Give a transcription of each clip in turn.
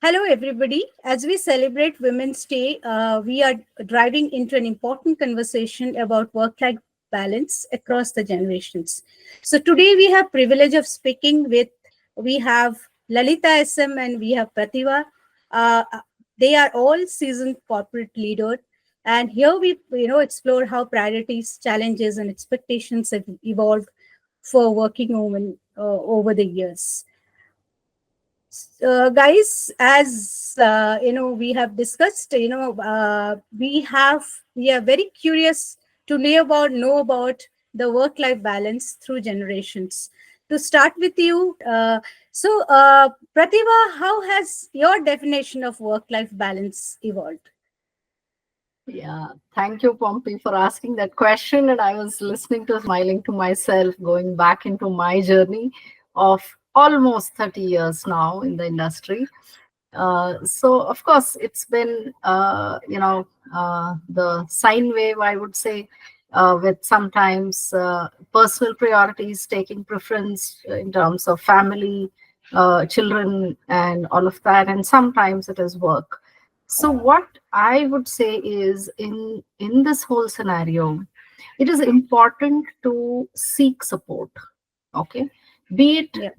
Hello, everybody. As we celebrate Women's Day, we are driving into an important conversation about work-life balance across the generations. So today we have privilege of speaking with, we have Lalita SM and we have Pratibha. Uh, they are all seasoned corporate leaders. And here we, explore how priorities, challenges, and expectations have evolved for working women over the years. Guys, as we have discussed, we are very curious to know about the work life balance through generations. To start with you, Pratibha, how has your definition of work life balance evolved? Yeah, thank you, Pompi, for asking that question. And I was listening to smiling to myself, going back into my journey of almost 30 years now in the industry. So, of course, it's been, the sine wave, I would say, with sometimes personal priorities taking preference in terms of family, children, and all of that. And sometimes it is work. So what I would say is in this whole scenario, it is important to seek support. Okay, be it Yeah.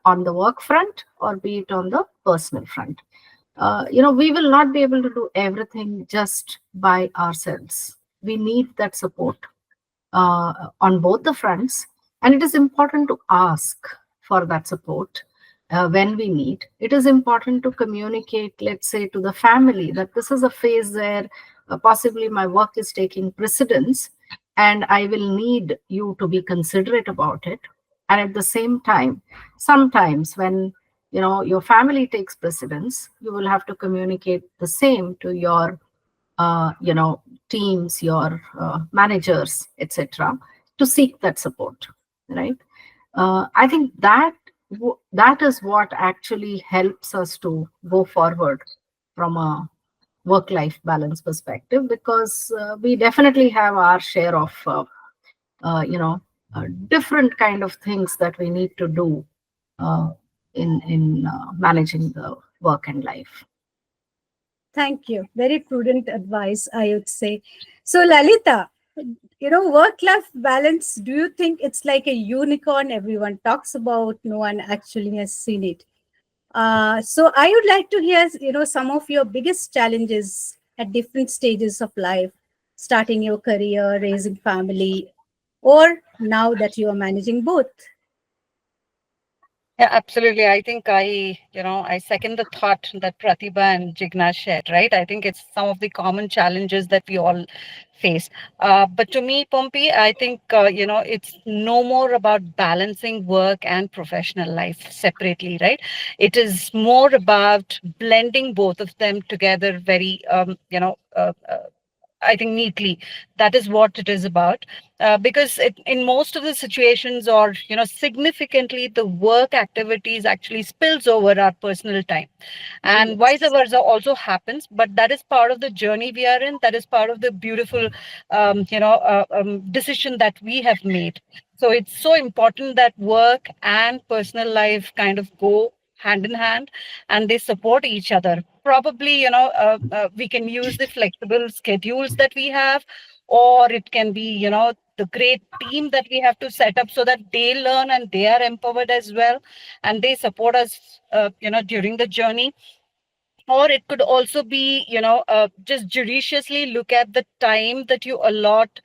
on the work front or be it on the personal front. We will not be able to do everything just by ourselves. We need that support on both the fronts, and it is important to ask for that support when we need. It is important to communicate, let's say, to the family that this is a phase where possibly my work is taking precedence, and I will need you to be considerate about it. And at the same time, sometimes when your family takes precedence, you will have to communicate the same to your teams, your managers, etc., to seek that support, right? I think that is what actually helps us to go forward from a work-life balance perspective, because we definitely have our share of uh, you know different kind of things that we need to do uh, in managing the work and life. Thank you. Very prudent advice, I would say. So, Lalita, work life balance, do you think it's like a unicorn everyone talks about? No one actually has seen it. So, I would like to hear, some of your biggest challenges at different stages of life, starting your career, raising family, or now that you are managing both. Yeah, absolutely. I think I second the thought that Pratibha and Jigna shared, right? I think it's some of the common challenges that we all face. But to me, Pompi, I think, it's no more about balancing work and professional life separately, right? It is more about blending both of them together very, I think neatly. That is what it is about. Because in most of the situations, or significantly, the work activities actually spills over our personal time, and vice Yes. versa also happens. But that is part of the journey we are in. That is part of the beautiful, decision that we have made. So it's so important that work and personal life kind of go hand in hand, and they support each other. Probably, we can use the flexible schedules that we have, or it can be, the great team that we have to set up so that they learn and they are empowered as well, and they support us, during the journey. Or it could also be, just judiciously look at the time that you allot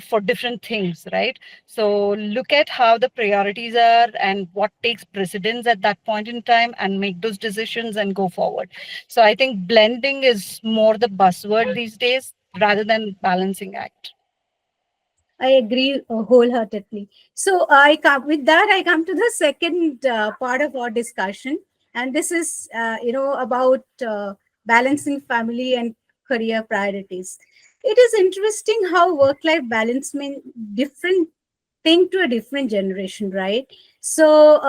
for different things, right? So look at how the priorities are and what takes precedence at that point in time, and make those decisions and go forward. So I think blending is more the buzzword these days rather than balancing act. I agree wholeheartedly. So I come with that. I come to the second part of our discussion, and this is about balancing family and career priorities. It is interesting how work-life balance mean different thing to a different generation, right? So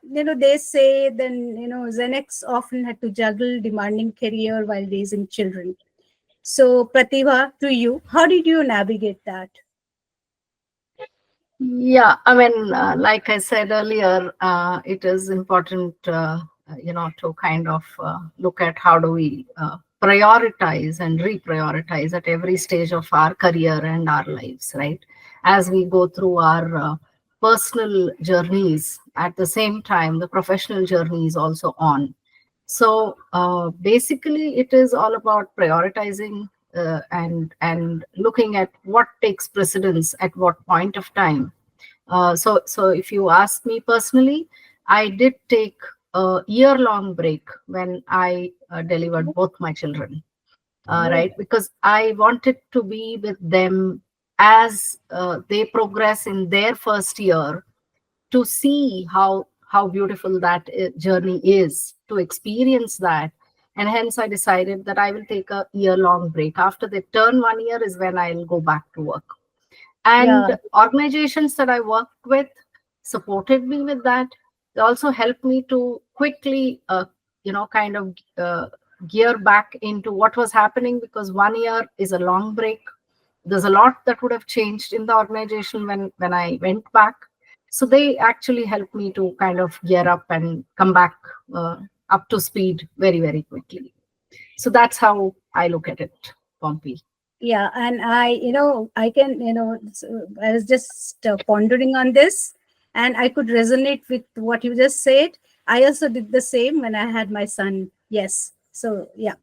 they say then Gen X often had to juggle demanding career while raising children. So Pratibha, to you, how did you navigate that? Yeah, I mean, like I said earlier, it is important to kind of look at how do we prioritize and reprioritize at every stage of our career and our lives, right? As we go through our personal journeys, at the same time, the professional journey is also on. So basically, it is all about prioritizing and looking at what takes precedence at what point of time. So if you ask me personally, I did take a year-long break when I delivered both my children, Oh, right? Because I wanted to be with them as they progress in their first year, to see how beautiful that journey is, to experience that. And hence I decided that I will take a year-long break. After they turn 1 year is when I'll go back to work. yeah, And organizations that I worked with supported me with that. They also helped me to quickly kind of gear back into what was happening, because 1 year is a long break. There's a lot that would have changed in the organization when I went back. So they actually helped me to kind of gear up and come back uh, up to speed very, very quickly. So that's how I look at it, Pompey. yeah. And I can, I was just pondering on this, and I could resonate with what you just said. I also did the same when I had my son. Yes. So, yeah.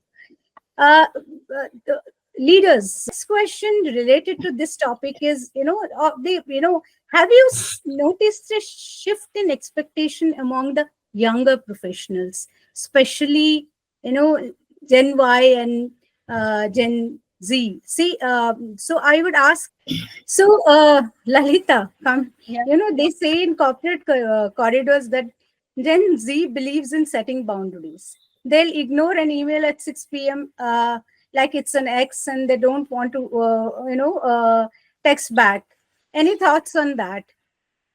The leaders, next question related to this topic is, have you noticed a shift in expectation among the younger professionals, especially, Gen Y and Gen Z? See, so I would ask, so Lalita, Yeah. they say in corporate corridors that Gen Z believes in setting boundaries. They'll ignore an email at 6 p.m. Like it's an X, and they don't want to, text back. Any thoughts on that?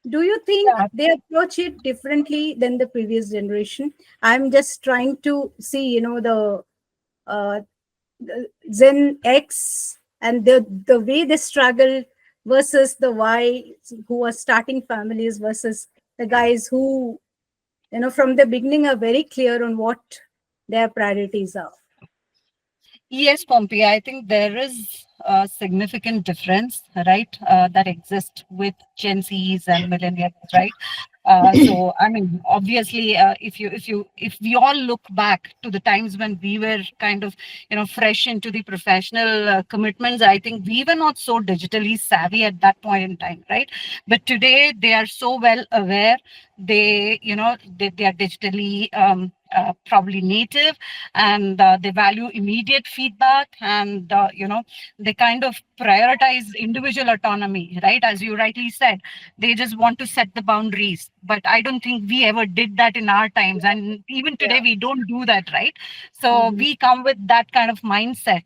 Do you think Yeah. they approach it differently than the previous generation? I'm just trying to see, uh, the Gen X and the way they struggle versus the Y who are starting families versus the guys who, from the beginning are very clear on what their priorities are. Yes, Pompi, I think there is a significant difference, right, that exists with Gen Zs and millennials, right? So, I mean, obviously, if we all look back to the times when we were kind of, fresh into the professional commitments, I think we were not so digitally savvy at that point in time, right? But today they are so well aware. They are digitally probably native, and they value immediate feedback, and they kind of prioritize individual autonomy, right? As you rightly said, they just want to set the boundaries, but I don't think we ever did that in our times, and even today Yeah. we don't do that, right? So Mhm. we come with that kind of mindset.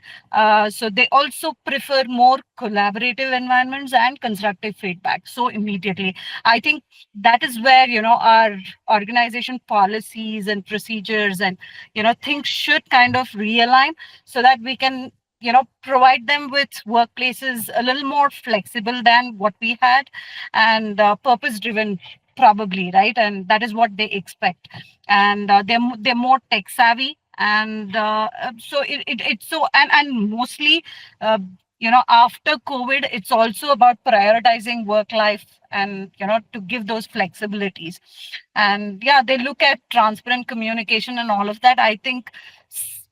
So they also prefer more collaborative environments and constructive feedback so immediately. I think that is where our organization policies and procedures and things should kind of realign, so that we can provide them with workplaces a little more flexible than what we had, and purpose driven, probably, right? And that is what they expect. And they're more tech savvy, and so it's so, and mostly uh, after COVID, it's also about prioritizing work life, and to give those flexibilities. And yeah, they look at transparent communication and all of that. I think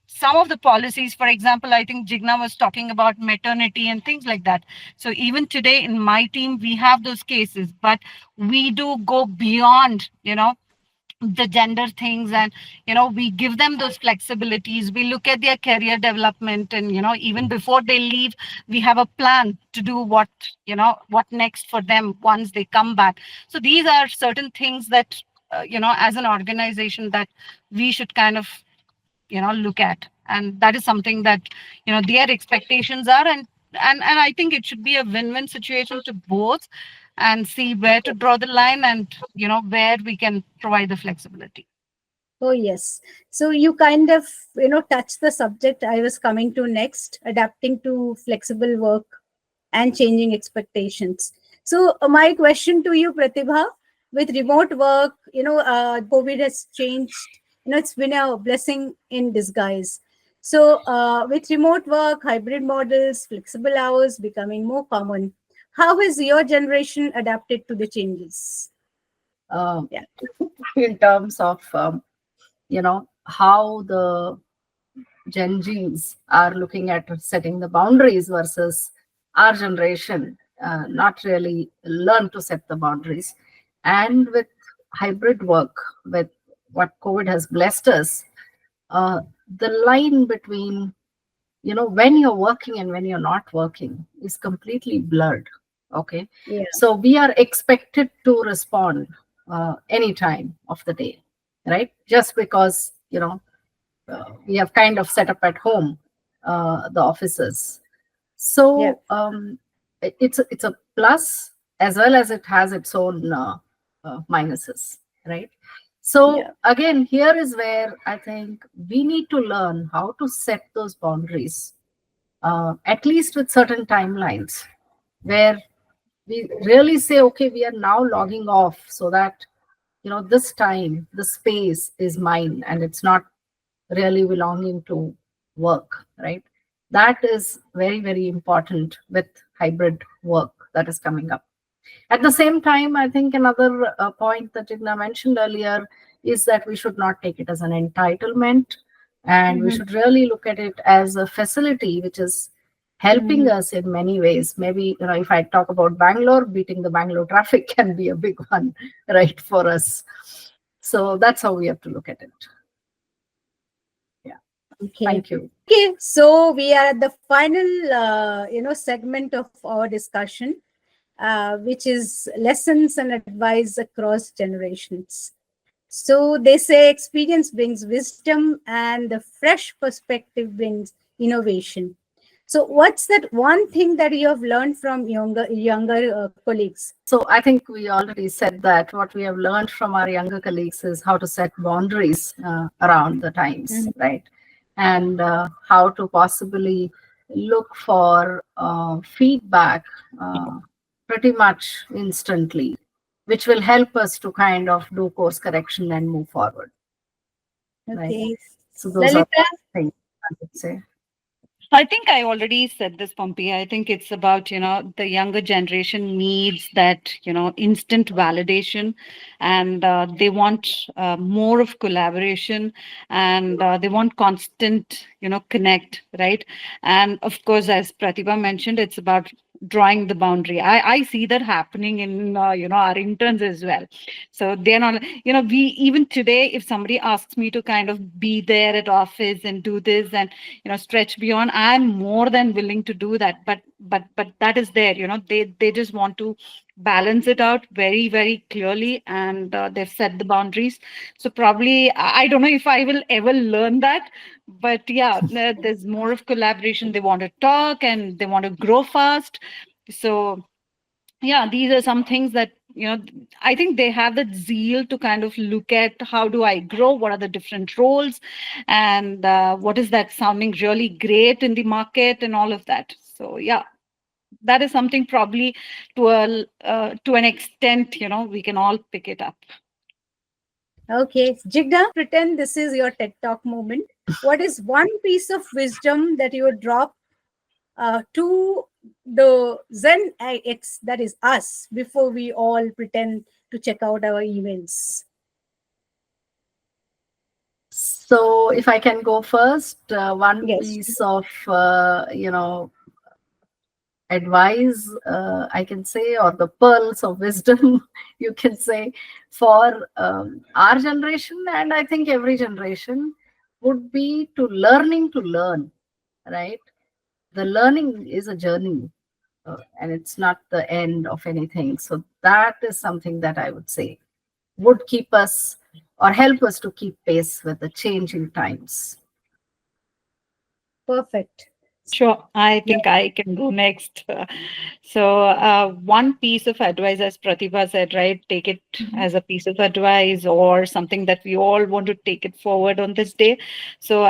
some of the policies, for example, I think Jigna was talking about maternity and things like that. So even today in my team, we have those cases, but we do go beyond the gender things, and we give them those flexibilities. We look at their career development, and even before they leave, we have a plan to do what next for them once they come back. So these are certain things that as an organization, that we should kind of look at, and that is something that their expectations are, and I think it should be a win-win situation to both, and see where to draw the line, and where we can provide the flexibility. Oh, yes. So you kind of, touch the subject I was coming to next, adapting to flexible work and changing expectations. So my question to you, Pratibha, with remote work, COVID has changed It's been a blessing in disguise. So, with remote work, hybrid models, flexible hours becoming more common, how has your generation adapted to the changes? Um, Yeah, in terms of how the Gen Zs are looking at setting the boundaries versus our generation, not really learn to set the boundaries. And with hybrid work, with what COVID has blessed us, uh, the line between when you're working and when you're not working is completely blurred. Okay, yeah, so we are expected to respond any time of the day, right? Just because we have kind of set up at home the offices. yeah, So it's a plus as well as it has its own minuses, right? So yeah, again, here is where I think we need to learn how to set those boundaries, at least with certain timelines, where we really say, okay, we are now logging off so that this time, the space is mine and it's not really belonging to work, right? That is very, very important with hybrid work that is coming up. At the same time, I think another point that Jigna mentioned earlier is that we should not take it as an entitlement, and we hmm, should really look at it as a facility which is helping hmm. us in many ways. Maybe, if I talk about Bangalore, beating the Bangalore traffic can be a big one, right, for us. So that's how we have to look at it. Yeah. Okay. Thank you. Okay, so we are at the final, segment of our discussion, which is lessons and advice across generations. So they say experience brings wisdom and the fresh perspective brings innovation. So what's that one thing that you have learned from younger colleagues? So I think we already said that what we have learned from our younger colleagues is how to set boundaries around the times, Mhm. right? And how to possibly look for feedback pretty much instantly, which will help us to kind of do course correction and move forward, right? Okay. So those are Lalita? things I would say. I think I already said this, Pompi. I think it's about, the younger generation needs that, instant validation, and they want more of collaboration, and they want constant, connect, right? And of course, as Pratibha mentioned, it's about drawing the boundary. I see that happening in, our interns as well. So they're not, we even today, if somebody asks me to kind of be there at office and do this and stretch beyond, I'm more than willing to do that, but that is there, they just want to balance it out very, very clearly, and they've set the boundaries. So probably I don't know if I will ever learn that, but yeah, there's more of collaboration. They want to talk and they want to grow fast. So yeah, these are some things that I think they have that zeal to kind of look at how do I grow, what are the different roles, and what is that sounding really great in the market and all of that. So yeah, that is something probably to an extent we can all pick it up. Okay. Jigna, pretend this is your TED Talk moment. What is one piece of wisdom that you would drop to the Zen X, that is us, before we all pretend to check out our emails? So if I can go first, one Yes. piece of advice, I can say, or the pearls of wisdom, you can say, for our generation, and I think every generation, would be to learn, right? The learning is a journey, and it's not the end of anything. So that is something that I would say would keep us or help us to keep pace with the changing times. Perfect. Sure, I Yeah. think I can go next. So, one piece of advice, as Pratibha said, right? Take it Mhm. as a piece of advice or something that we all want to take it forward on this day. So,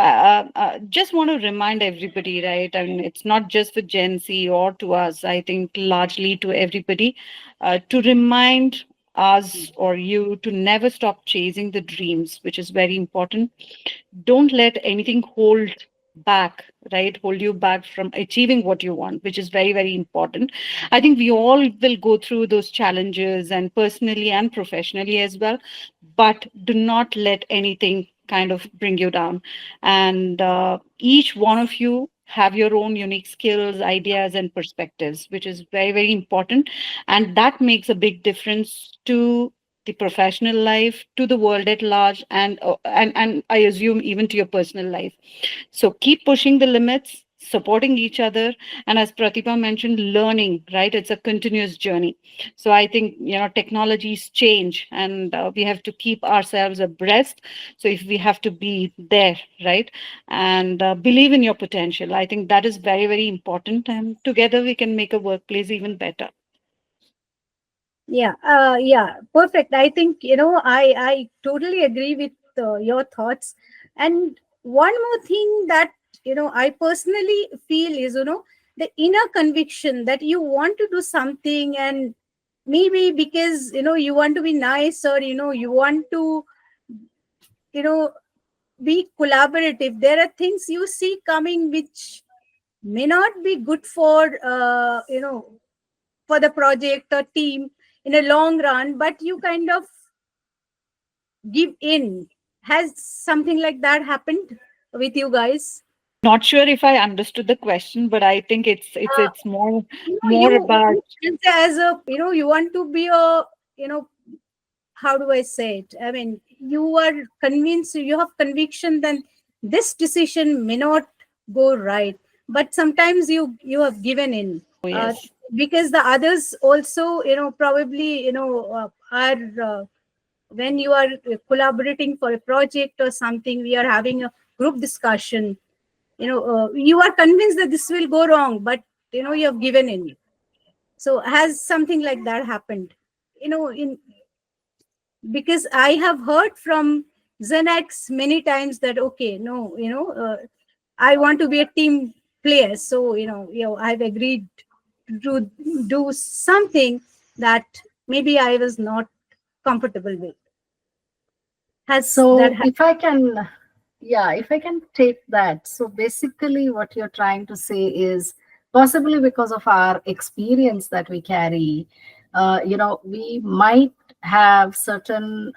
just want to remind everybody, right? I mean, it's not just for Gen Z or to us. I think largely to everybody, to remind us or you to never stop chasing the dreams, which is very important. Don't let anything back hold you back from achieving what you want, which is very, very important. I think we all will go through those challenges, and personally and professionally as well, but do not let anything kind of bring you down. And each one of you have your own unique skills, ideas, and perspectives, which is very, very important. And that makes a big difference to the professional life, to the world at large, and I assume even to your personal life. So keep pushing the limits, supporting each other, and as Pratibha mentioned, learning, right? It's a continuous journey. So I think, technologies change, and we have to keep ourselves abreast. So if we have to be there, right? And believe in your potential. I think that is very, very important. And together we can make a workplace even better. Yeah, yeah, perfect. I think, I totally agree with your thoughts. And one more thing that, I personally feel is, the inner conviction that you want to do something, and maybe because, you want to be nice, or, you want to, you know, be collaborative. There are things you see coming which may not be good for the project or team in a long run, but you kind of give in. Has something like that happened with you guys? Not sure if I understood the question, but I think it's uh, it's more more about. you as a, you want to be a, you know how do I say it? I mean, you are convinced, you have conviction that this decision may not go right, but sometimes you have given in, Oh, uh, yes. because the others also, probably, are, when you are collaborating for a project or something, we are having a group discussion, you are convinced that this will go wrong, but you have given in. So has something like that happened, in because I have heard from Xanax many times that, okay, no, I want to be a team player, so I've agreed to do something that maybe I was not comfortable with. Has that So happened? if I can, yeah, if I can take that. So basically, what you're trying to say is possibly because of our experience that we carry, we might have certain,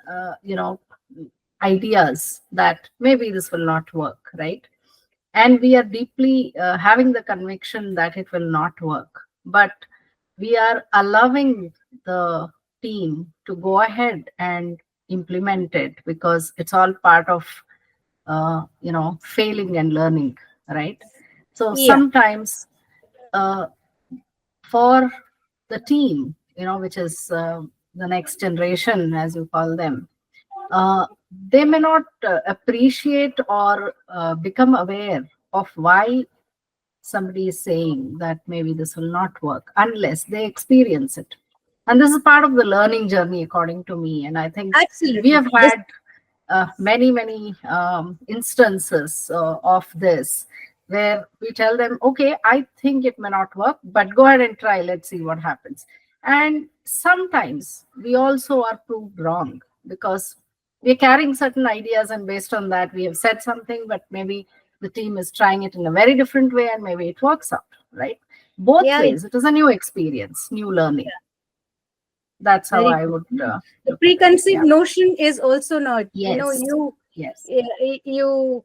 ideas that maybe this will not work, right? And we are deeply having the conviction that it will not work, but we are allowing the team to go ahead and implement it because it's all part of failing and learning, right? So Yeah, sometimes uh, for the team, which is the next generation as you call them, they may not appreciate or become aware of why somebody is saying that maybe this will not work unless they experience it. And this is part of the learning journey, according to me. And I think we absolutely. have This, had many, many instances of this where we tell them, okay, I think it may not work, but go ahead and try. Let's see what happens. And sometimes we also are proved wrong because we're carrying certain ideas, and based on that, we have said something, but maybe the team is trying it in a very different way and maybe it works out, right? Both yeah, ways, it is a new experience, new learning. yeah, That's how very I good. would The look at it. preconceived Yeah. notion is also not, Yes. Yes. you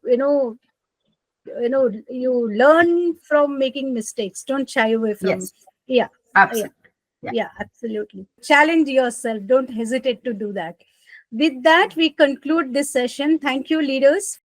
learn from making mistakes. Don't shy away from. Yes. Yeah, yeah, Absolutely. Yeah. yeah, absolutely. Challenge yourself. Don't hesitate to do that. With that, we conclude this session. Thank you, leaders,